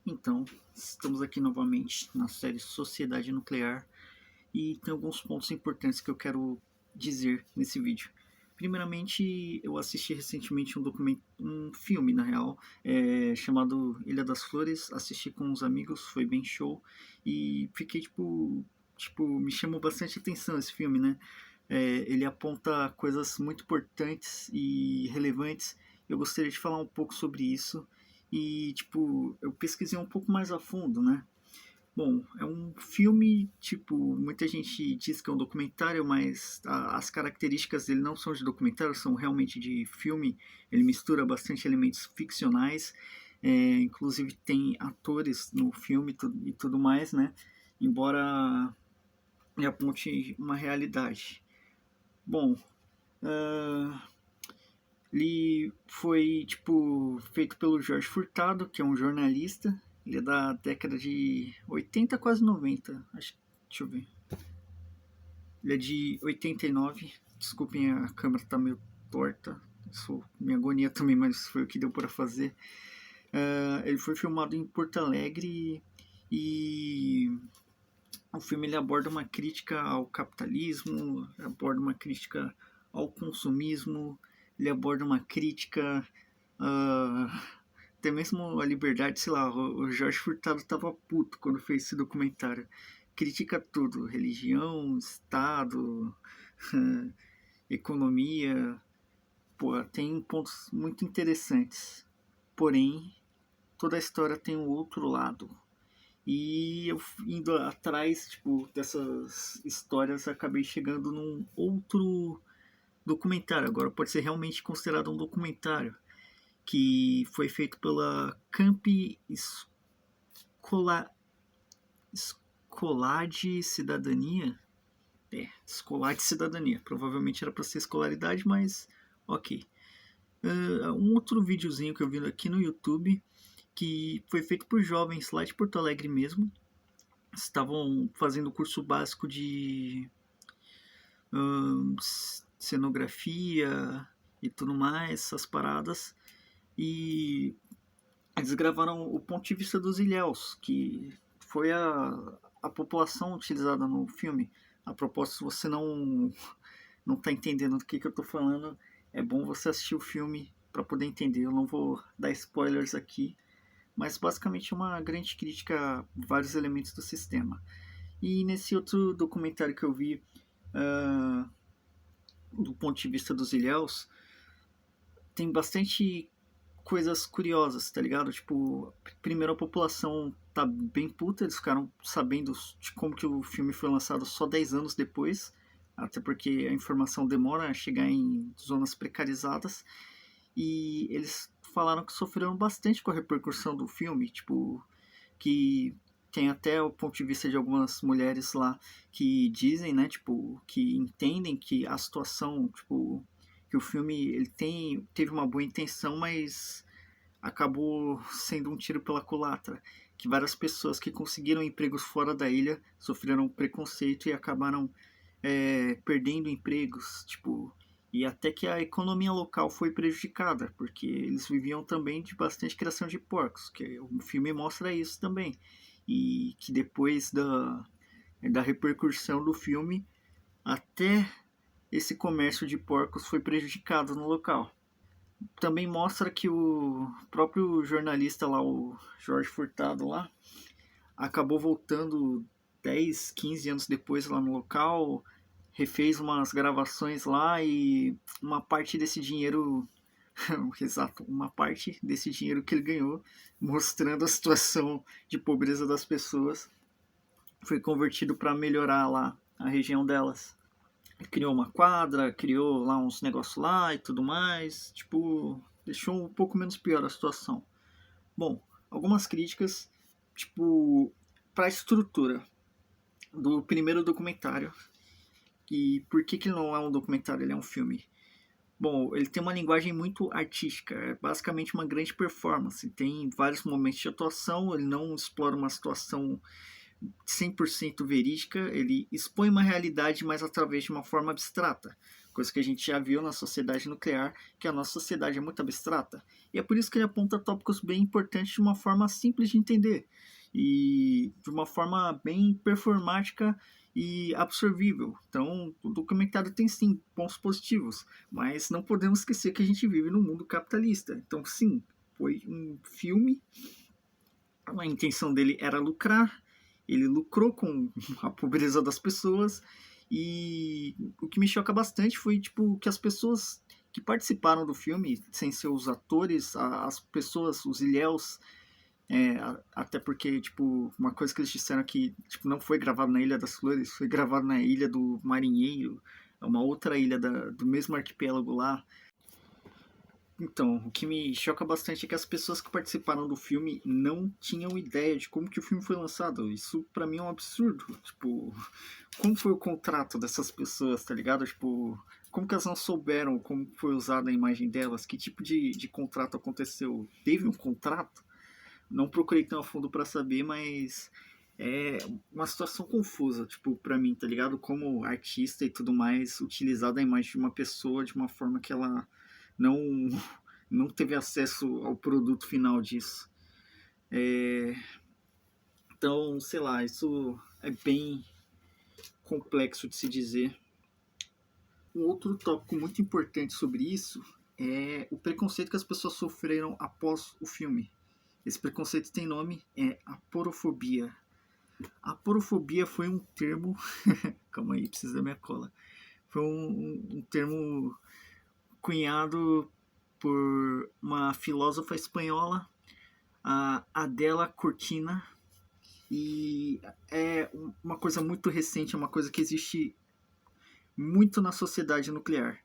Então, estamos aqui novamente na série Sociedade Nuclear e tem alguns pontos importantes que eu quero dizer nesse vídeo. Primeiramente, eu assisti recentemente um filme, na real, chamado Ilha das Flores. Assisti com uns amigos, foi bem show e fiquei me chamou bastante atenção esse filme, né? Ele aponta coisas muito importantes e relevantes. Eu gostaria de falar um pouco sobre isso e, eu pesquisei um pouco mais a fundo, né? Bom, é um filme, muita gente diz que é um documentário, mas as características dele não são de documentário, são realmente de filme. Ele mistura bastante elementos ficcionais, inclusive tem atores no filme e tudo mais, né? Embora ele aponte uma realidade. Bom, uh, ele foi, feito pelo Jorge Furtado, que é um jornalista. Ele é da década de 80, quase 90. Deixa eu ver. Ele é de 89. Desculpem, a câmera tá meio torta. Isso, minha agonia também, mas foi o que deu para fazer. Ele foi filmado em Porto Alegre e o filme ele aborda uma crítica ao capitalismo, aborda uma crítica ao consumismo, ele aborda uma crítica até mesmo a liberdade, sei lá, o Jorge Furtado tava puto quando fez esse documentário. Critica tudo, religião, Estado, economia, pô, tem pontos muito interessantes. Porém, toda a história tem um outro lado. E eu indo atrás, dessas histórias, acabei chegando num outro documentário. Agora pode ser realmente considerado um documentário que foi feito pela Camp Escola... Escolar de Cidadania. Escolar de Cidadania. Provavelmente era para ser escolaridade, mas ok. Um outro videozinho que eu vi aqui no YouTube, que foi feito por jovens lá de Porto Alegre mesmo. Estavam fazendo o curso básico de cenografia e tudo mais, essas paradas. E eles gravaram o ponto de vista dos ilhéus, que foi a população utilizada no filme. A propósito, se você não tá entendendo do que eu tô falando, é bom você assistir o filme para poder entender. Eu não vou dar spoilers aqui, mas basicamente é uma grande crítica a vários elementos do sistema. E nesse outro documentário que eu vi, do ponto de vista dos ilhéus, tem bastante coisas curiosas, tá ligado? Primeiro a população tá bem puta, eles ficaram sabendo de como que o filme foi lançado só 10 anos depois, até porque a informação demora a chegar em zonas precarizadas, e eles falaram que sofreram bastante com a repercussão do filme, que tem até o ponto de vista de algumas mulheres lá que dizem, né, que entendem que a situação, que o filme teve uma boa intenção, mas acabou sendo um tiro pela culatra, que várias pessoas que conseguiram empregos fora da ilha sofreram preconceito e acabaram perdendo empregos, e até que a economia local foi prejudicada, porque eles viviam também de bastante criação de porcos, que o filme mostra isso também, e que depois da repercussão do filme, até esse comércio de porcos foi prejudicado no local. Também mostra que o próprio jornalista lá, o Jorge Furtado lá, acabou voltando 10, 15 anos depois lá no local, refez umas gravações lá e uma parte desse dinheiro, exato, uma parte desse dinheiro que ele ganhou, mostrando a situação de pobreza das pessoas, foi convertido para melhorar lá a região delas. Criou uma quadra, criou lá uns negócios lá e tudo mais, deixou um pouco menos pior a situação. Bom, algumas críticas, para a estrutura do primeiro documentário. E por que ele não é um documentário, ele é um filme? Bom, ele tem uma linguagem muito artística, é basicamente uma grande performance. Tem vários momentos de atuação, ele não explora uma situação 100% verídica, ele expõe uma realidade, mas através de uma forma abstrata. coisa que a gente já viu na sociedade nuclear, que a nossa sociedade é muito abstrata. E é por isso que ele aponta tópicos bem importantes de uma forma simples de entender e de uma forma bem performática e absorvível. Então, o documentário tem sim pontos positivos, mas não podemos esquecer que a gente vive num mundo capitalista. Então, sim, foi um filme, a intenção dele era lucrar, ele lucrou com a pobreza das pessoas, e o que me choca bastante foi tipo que as pessoas que participaram do filme, sem ser os atores, as pessoas, os ilhéus, até porque, tipo, uma coisa que eles disseram que tipo, não foi gravado na Ilha das Flores, foi gravado na Ilha do Marinheiro, uma outra ilha do mesmo arquipélago lá. Então, o que me choca bastante é que as pessoas que participaram do filme não tinham ideia de como que o filme foi lançado. Isso pra mim é um absurdo. Tipo, como foi o contrato dessas pessoas, tá ligado? Tipo, como que elas não souberam como foi usada a imagem delas? Que tipo de contrato aconteceu? Teve um contrato? Não procurei tão a fundo pra saber, mas é uma situação confusa, tipo, pra mim, tá ligado? Como artista e tudo mais, utilizar a imagem de uma pessoa de uma forma que ela não, não teve acesso ao produto final disso. É, então, sei lá, isso é bem complexo de se dizer. Um outro tópico muito importante sobre isso é o preconceito que as pessoas sofreram após o filme. Esse preconceito tem nome, é aporofobia. Aporofobia foi um termo. Calma aí, precisa da minha cola. Foi um termo cunhado por uma filósofa espanhola, a Adela Cortina, e é uma coisa muito recente, é uma coisa que existe muito na sociedade nuclear.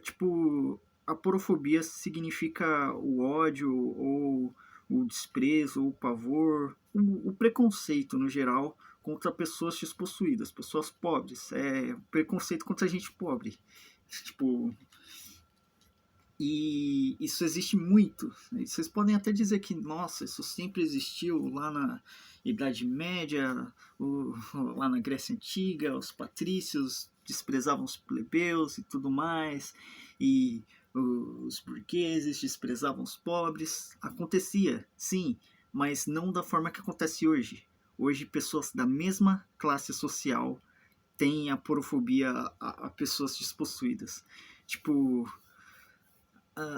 Tipo, a porofobia significa o ódio ou o desprezo, ou o pavor, o preconceito no geral contra pessoas despossuídas, pessoas pobres, preconceito contra gente pobre. Tipo, e isso existe muito. Vocês podem até dizer que, nossa, isso sempre existiu lá na Idade Média, lá na Grécia Antiga, os patrícios desprezavam os plebeus e tudo mais, e os burgueses desprezavam os pobres. Acontecia, sim, mas não da forma que acontece hoje. Hoje, pessoas da mesma classe social têm a porofobia a pessoas despossuídas. Tipo,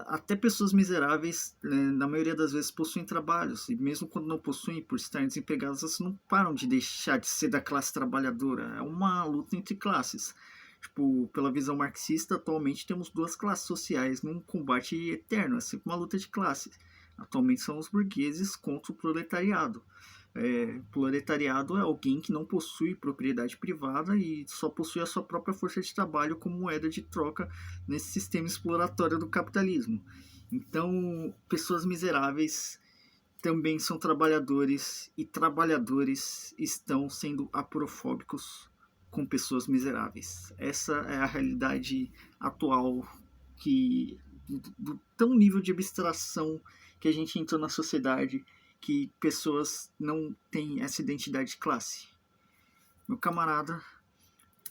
até pessoas miseráveis, na maioria das vezes, possuem trabalhos, e mesmo quando não possuem, por estarem desempregadas, elas não param de deixar de ser da classe trabalhadora. É uma luta entre classes. Tipo, pela visão marxista, atualmente temos duas classes sociais num combate eterno, é sempre uma luta de classes. Atualmente são os burgueses contra o proletariado. Proletariado é alguém que não possui propriedade privada e só possui a sua própria força de trabalho como moeda de troca nesse sistema exploratório do capitalismo. Então, pessoas miseráveis também são trabalhadores, e trabalhadores estão sendo aporofóbicos com pessoas miseráveis. Essa é a realidade atual que do tão nível de abstração que a gente entrou na sociedade, que pessoas não têm essa identidade de classe. Meu camarada,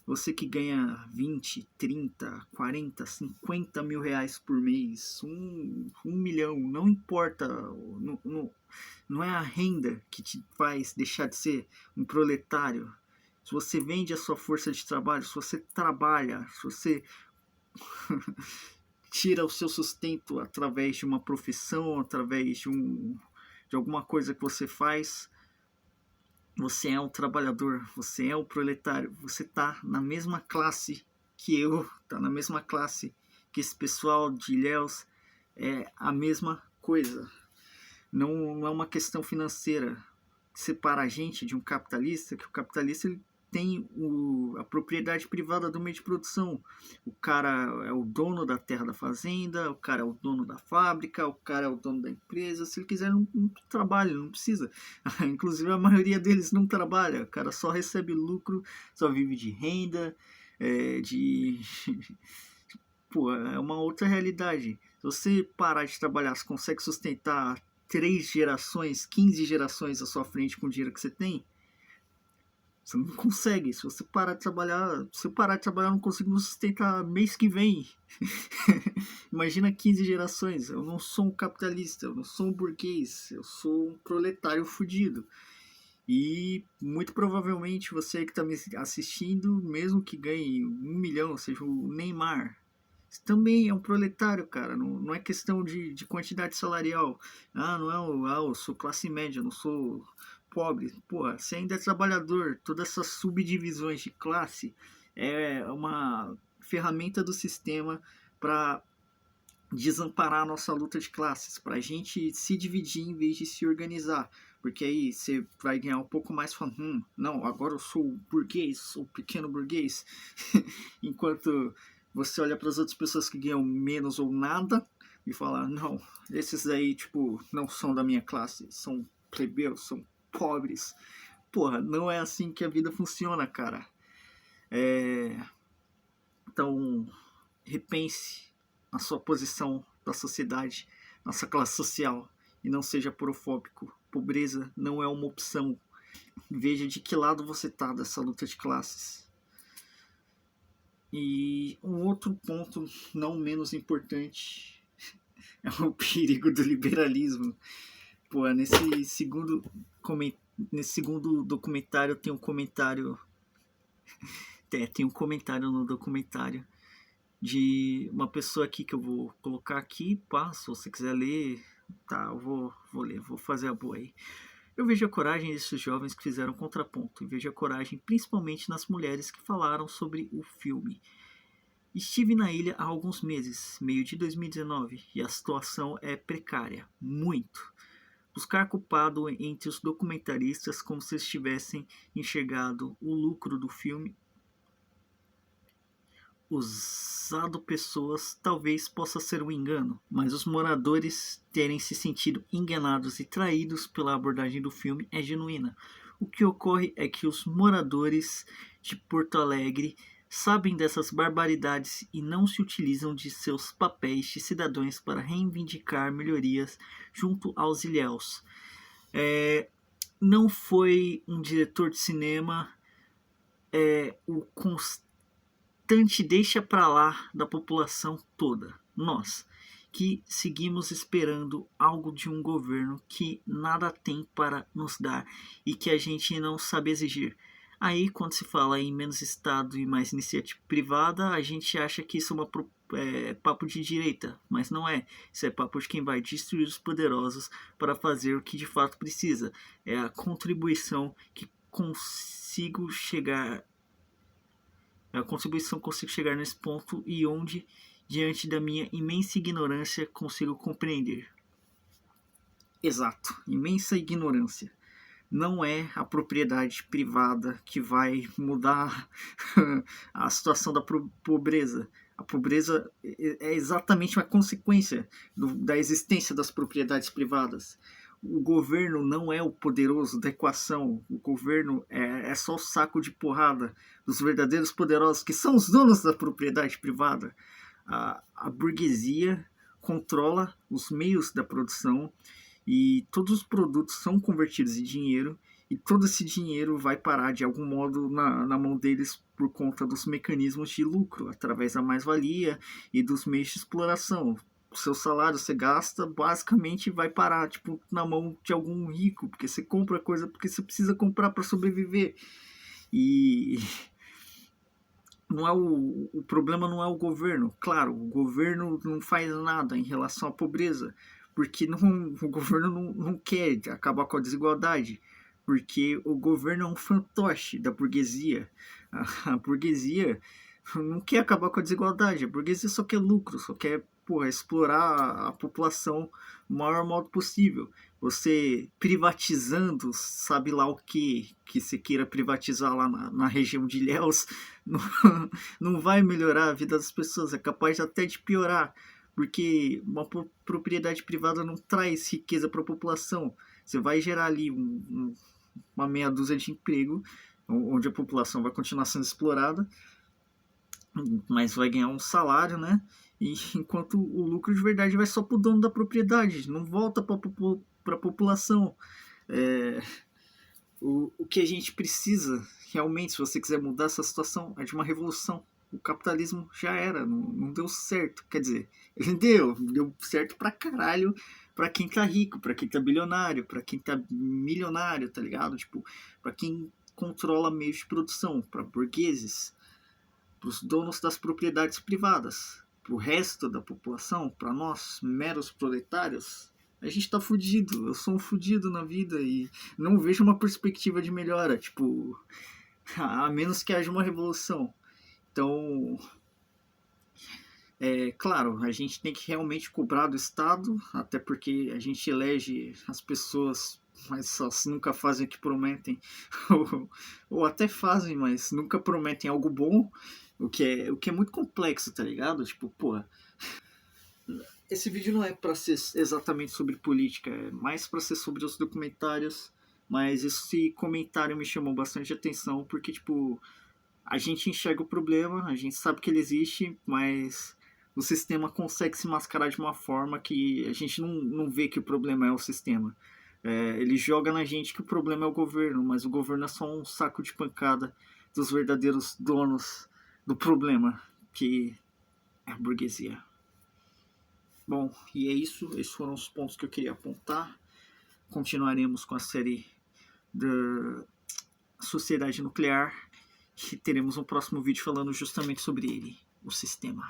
você que ganha 20, 30, 40, 50 mil reais por mês, um milhão, não importa, não é a renda que te faz deixar de ser um proletário. Se você vende a sua força de trabalho, se você trabalha, se você tira o seu sustento através de uma profissão, através de alguma coisa que você faz, você é um trabalhador, você é um proletário, você está na mesma classe que eu, está na mesma classe que esse pessoal de Ilhéus, é a mesma coisa. Não é uma questão financeira que separa a gente de um capitalista, que o capitalista ele tem a propriedade privada do meio de produção. O cara é o dono da terra da fazenda, o cara é o dono da fábrica, o cara é o dono da empresa. Se ele quiser, não trabalha, não precisa. Inclusive, a maioria deles não trabalha. O cara só recebe lucro, só vive de renda, de... Pô, é uma outra realidade. Se você parar de trabalhar, você consegue sustentar 3 gerações, 15 gerações à sua frente com o dinheiro que você tem? Você não consegue. Se você parar de trabalhar, se eu parar de trabalhar, eu não consigo me sustentar mês que vem. Imagina 15 gerações. Eu não sou um capitalista, eu não sou um burguês, eu sou um proletário fudido. E muito provavelmente você que está me assistindo, mesmo que ganhe 1 milhão, seja o Neymar, também é um proletário, cara. Não é questão de quantidade salarial. Não é eu sou classe média, não sou pobre. Pô, você ainda é trabalhador. Todas essas subdivisões de classe é uma ferramenta do sistema para desamparar a nossa luta de classes, para a gente se dividir em vez de se organizar. Porque aí você vai ganhar um pouco mais falando, não, agora eu sou o burguês, sou o pequeno burguês. Enquanto você olha para as outras pessoas que ganham menos ou nada e fala, não, esses aí, tipo, não são da minha classe, são plebeus, são pobres. Porra, não é assim que a vida funciona, cara. Então, repense na sua posição da sociedade, na sua classe social, e não seja porofóbico. Pobreza não é uma opção. Veja de que lado você está dessa luta de classes. E um outro ponto não menos importante é o perigo do liberalismo. Pô, nesse segundo documentário tem um comentário. Tem um comentário no documentário de uma pessoa aqui que eu vou colocar aqui, se você quiser ler, tá, eu vou ler, vou fazer a boa aí. Eu vejo a coragem desses jovens que fizeram contraponto, e vejo a coragem principalmente nas mulheres que falaram sobre o filme. Estive na ilha há alguns meses, meio de 2019, e a situação é precária, muito. Buscar culpado entre os documentaristas como se eles tivessem enxergado o lucro do filme usado pessoas talvez possa ser um engano, mas os moradores terem se sentido enganados e traídos pela abordagem do filme é genuína. O que ocorre é que os moradores de Porto Alegre sabem dessas barbaridades e não se utilizam de seus papéis de cidadãos para reivindicar melhorias junto aos ilhéus. Não foi um diretor de cinema o constante deixa para lá da população toda. Nós, que seguimos esperando algo de um governo que nada tem para nos dar e que a gente não sabe exigir. Aí, quando se fala em menos Estado e mais iniciativa privada, a gente acha que isso é papo de direita, mas não é. Isso é papo de quem vai destruir os poderosos para fazer o que de fato precisa. É a contribuição que consigo chegar nesse ponto e onde, diante da minha imensa ignorância, consigo compreender. Exato, imensa ignorância. Não é a propriedade privada que vai mudar a situação da pobreza. A pobreza é exatamente uma consequência da existência das propriedades privadas. O governo não é o poderoso da equação. O governo é só o saco de porrada dos verdadeiros poderosos, que são os donos da propriedade privada. A burguesia controla os meios da produção e todos os produtos são convertidos em dinheiro e todo esse dinheiro vai parar de algum modo na mão deles por conta dos mecanismos de lucro, através da mais-valia e dos meios de exploração. O seu salário você gasta, basicamente vai parar tipo, na mão de algum rico, porque você compra coisa porque você precisa comprar para sobreviver. E não é o problema não é o governo. Claro, o governo não faz nada em relação à pobreza, porque o governo não quer acabar com a desigualdade, porque o governo é um fantoche da burguesia. A burguesia não quer acabar com a desigualdade, a burguesia só quer lucro, só quer explorar a população do maior modo possível. Você privatizando, sabe lá o que você queira privatizar lá na região de Ilhéus, não vai melhorar a vida das pessoas, é capaz até de piorar, porque uma propriedade privada não traz riqueza para a população. Você vai gerar ali uma meia dúzia de emprego, onde a população vai continuar sendo explorada, mas vai ganhar um salário, né? E enquanto o lucro de verdade vai só para o dono da propriedade, não volta para a população. O que a gente precisa, realmente, se você quiser mudar essa situação, é de uma revolução. O capitalismo já era, não deu certo. Quer dizer, ele deu certo pra caralho pra quem tá rico, pra quem tá bilionário, pra quem tá milionário, tá ligado? Tipo, pra quem controla meios de produção, pra burgueses, pros donos das propriedades privadas, pro resto da população, pra nós, meros proletários, a gente tá fudido. Eu sou um fudido na vida e não vejo uma perspectiva de melhora, tipo, a menos que haja uma revolução. Então, é claro, a gente tem que realmente cobrar do Estado, até porque a gente elege as pessoas, mas elas nunca fazem o que prometem, ou até fazem, mas nunca prometem algo bom, o que é muito complexo, tá ligado? Tipo, pô, esse vídeo não é para ser exatamente sobre política, é mais para ser sobre os documentários, mas esse comentário me chamou bastante atenção, porque, tipo, a gente enxerga o problema, a gente sabe que ele existe, mas o sistema consegue se mascarar de uma forma que a gente não vê que o problema é o sistema. Ele joga na gente que o problema é o governo, mas o governo é só um saco de pancada dos verdadeiros donos do problema, que é a burguesia. Bom, e é isso. Esses foram os pontos que eu queria apontar. Continuaremos com a série da Sociedade Nuclear e teremos um próximo vídeo falando justamente sobre ele, o sistema.